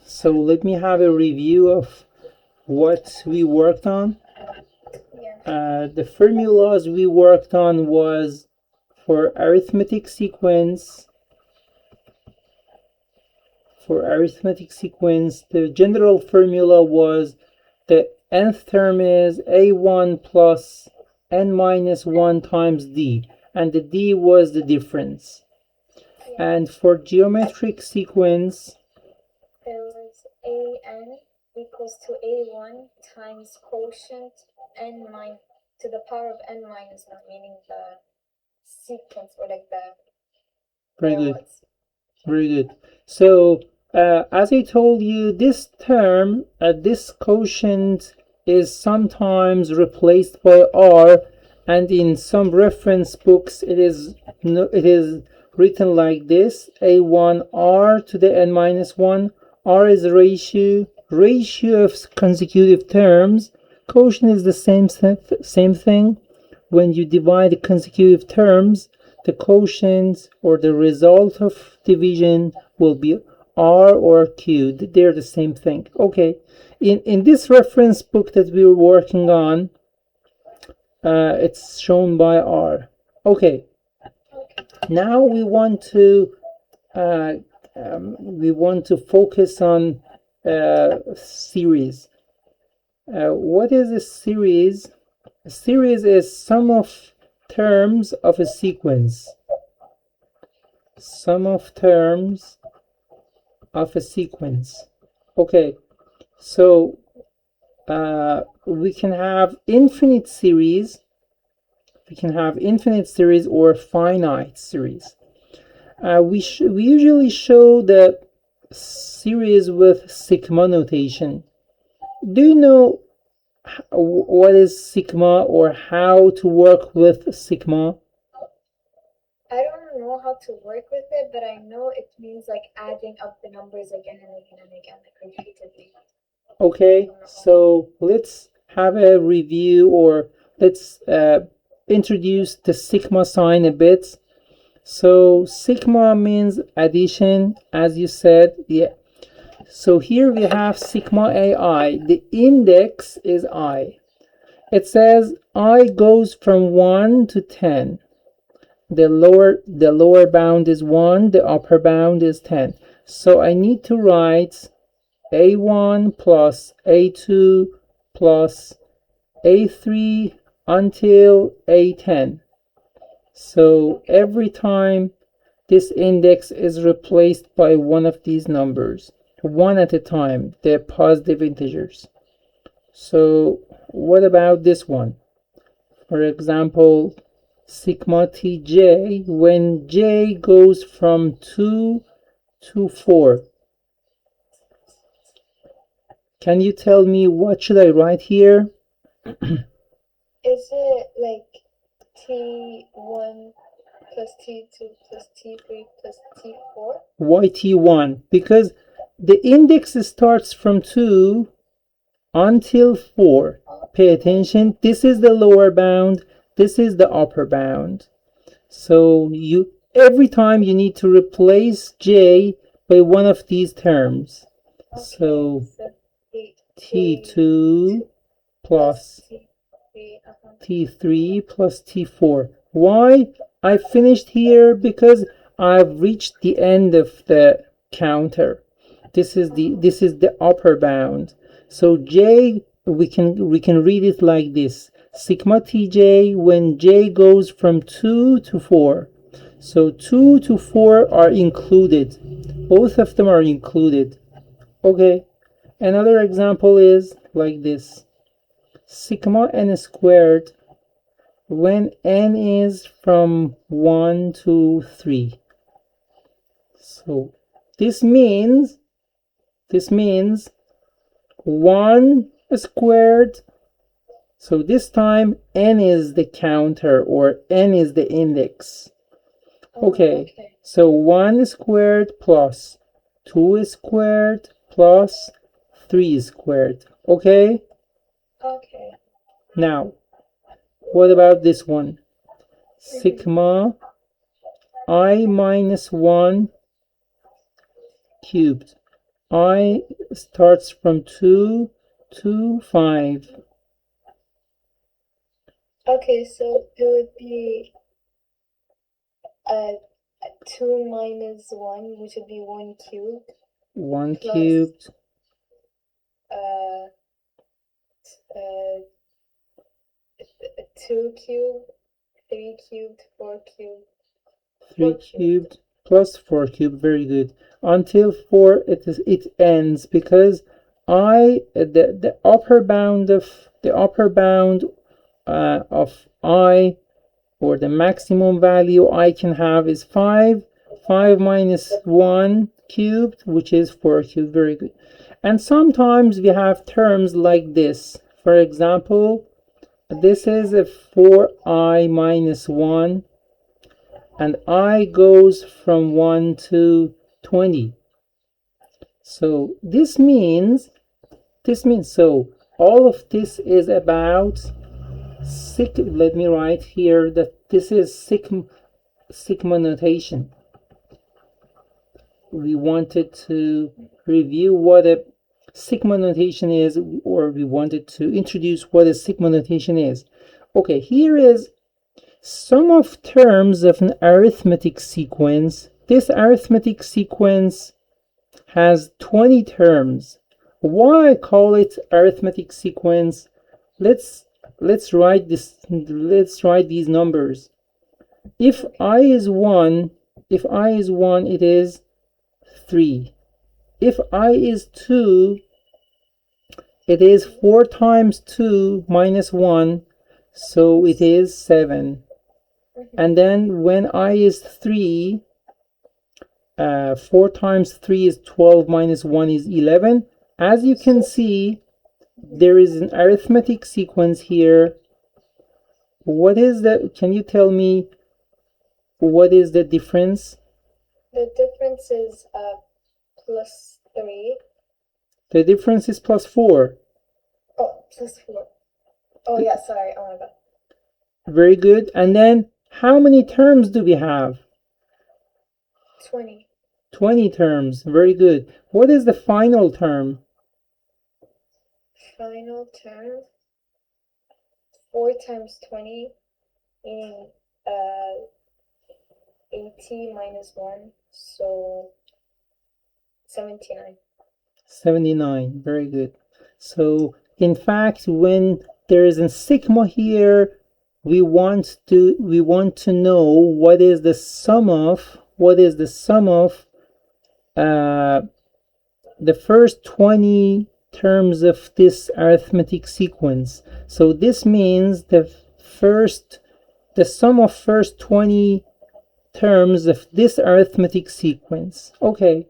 So let me have a review of what we worked on. The formulas we worked on was for arithmetic sequence. The general formula was the nth term is a1 plus n minus 1 times d, and the d was the difference. And for geometric sequence, there was an equals to a1 times quotient n minus to the power of n minus 1, meaning the sequence, or like the very good. Very good. So as I told you, this term, this quotient is sometimes replaced by r, and in some reference books it is written like this: a1r to the n minus 1. R is a ratio of consecutive terms. Quotient is the same thing. When you divide consecutive terms, the quotient or the result of division will be r or q. They're the same thing. Okay, in this reference book that we were working on, it's shown by r. Okay, now we want to focus on series. What is a series? A series is sum of terms of a sequence. Sum of terms of a sequence. Okay, so we can have infinite series. We can have infinite series or finite series. We usually show the series with sigma notation. Do you know what is sigma or how to work with sigma? I don't know how to work with it, but I know it means like adding up the numbers again and again and again, like repeatedly. Okay, so let's have a review, or let's introduce the sigma sign a bit. So sigma means addition, as you said. Yeah. So here we have sigma ai. The index is I. It says I goes from 1 to 10. The lower bound is 1, the upper bound is 10. So I need to write a1 plus a2 plus a3 until a10. So every time this index is replaced by one of these numbers, one at a time, the positive integers. So what about this one? For example, sigma tj, when j goes from 2 to 4. Can you tell me what should I write here? Is it like T1 plus T2 plus T3 plus T4? Why T1? Because the index starts from 2 until 4. Pay attention. This is the lower bound. This is the upper bound. So every time you need to replace j by one of these terms. Okay, so T2 plus T3 plus T4. Why? I finished here because I've reached the end of the counter. This is the upper bound. So j, we can read it like this: sigma tj when j goes from 2 to 4. So 2 to 4 are included. Both of them are included. Okay. Another example is like this: sigma n squared when n is from 1 to 3. So this means 1 squared. So this time n is the counter, or n is the index. Okay, so 1 squared plus 2 squared plus 3 squared. Okay? Okay. Now, what about this one? Sigma I minus 1 cubed. I starts from 2 to 5. Okay, so it would be 2 minus 1, which would be 1 cubed. 1 plus, cubed. Uh, 2 cubed, 3 cubed, 4 cubed. 3 cubed plus 4 cubed. Very good. Until 4 it ends, because the upper bound of I, or the maximum value I can have, is 5. 5 minus 1 cubed, which is 4 cubed. Very good. And sometimes we have terms like this. For example, this is a 4i minus 1, and I goes from 1 to 20. So this means so all of this is about let me write here that this is sigma notation. We wanted to review what a sigma notation is, or we wanted to introduce what a sigma notation is. Okay, here is sum of terms of an arithmetic sequence. This arithmetic sequence has 20 terms. Why I call it arithmetic sequence? Let's write these numbers. If I is 1, it is 3. If I is 2, it is 4 times 2 minus 1, so it is 7. And then when I is 3, 4 times 3 is 12 minus 1 is 11. As you can see, there is an arithmetic sequence here. What is the, can you tell me what is the difference? The difference is plus 3. The difference is plus 4. Oh, plus 4. Oh yeah, sorry. Oh my god. Very good. And then how many terms do we have? 20. 20 terms. Very good. What is the final term? Final term, 4 times 20, meaning 80 minus 1, so 79. 79. Very good. So in fact, when there is a sigma here, we want to know what is the sum of the first 20 terms of this arithmetic sequence. So this means the sum of first 20 terms of this arithmetic sequence. Okay.